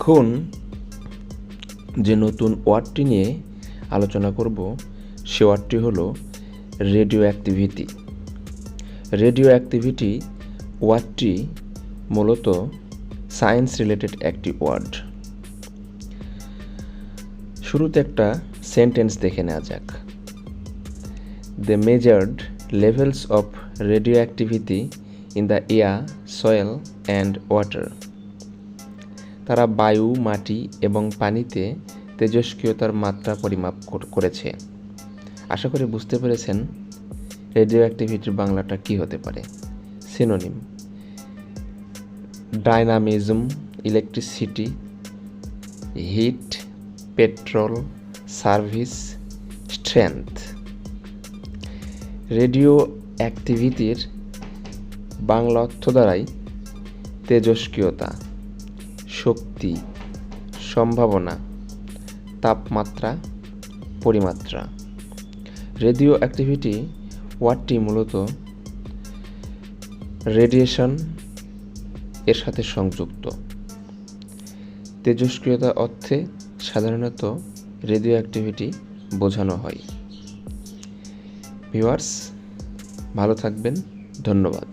এখন যে নতুন ওয়ার্ডটি নিয়ে আলোচনা করব সে ওয়ার্ডটি হলো রেডিও অ্যাক্টিভিটি। রেডিও অ্যাক্টিভিটি ওয়ার্ডটি মূলত সায়েন্স রিলেটেড একটি ওয়ার্ড। শুরুতে একটা সেন্টেন্স দেখে নেওয়া যাক। They measured levels of radioactivity in the air, soil and water. তারা বায়ু, মাটি এবং পানিতে তেজস্ক্রিয়তার মাত্রা পরিমাপ করেছে। আশা করি বুঝতে পেরেছেন রেডিও অ্যাক্টিভিটির বাংলাটা কি হতে পারে। Synonym: dynamism, electricity, heat, petrol, service, strength. Radio অ্যাক্টিভিটির বাংলা অর্থ দ্বারাই তেজস্ক্রিয়তা, শক্তি, সম্ভাবনা, তাপমাত্রা, পরিমাত্রা। রেডিও অ্যাক্টিভিটি ওয়ার্ডটি মূলত রেডিয়েশন এর সাথে সংযুক্ত। তেজস্ক্রিয়তা অর্থে সাধারণত রেডিও অ্যাক্টিভিটি বোঝানো হয়। ভিউয়ার্স, ভালো থাকবেন। ধন্যবাদ।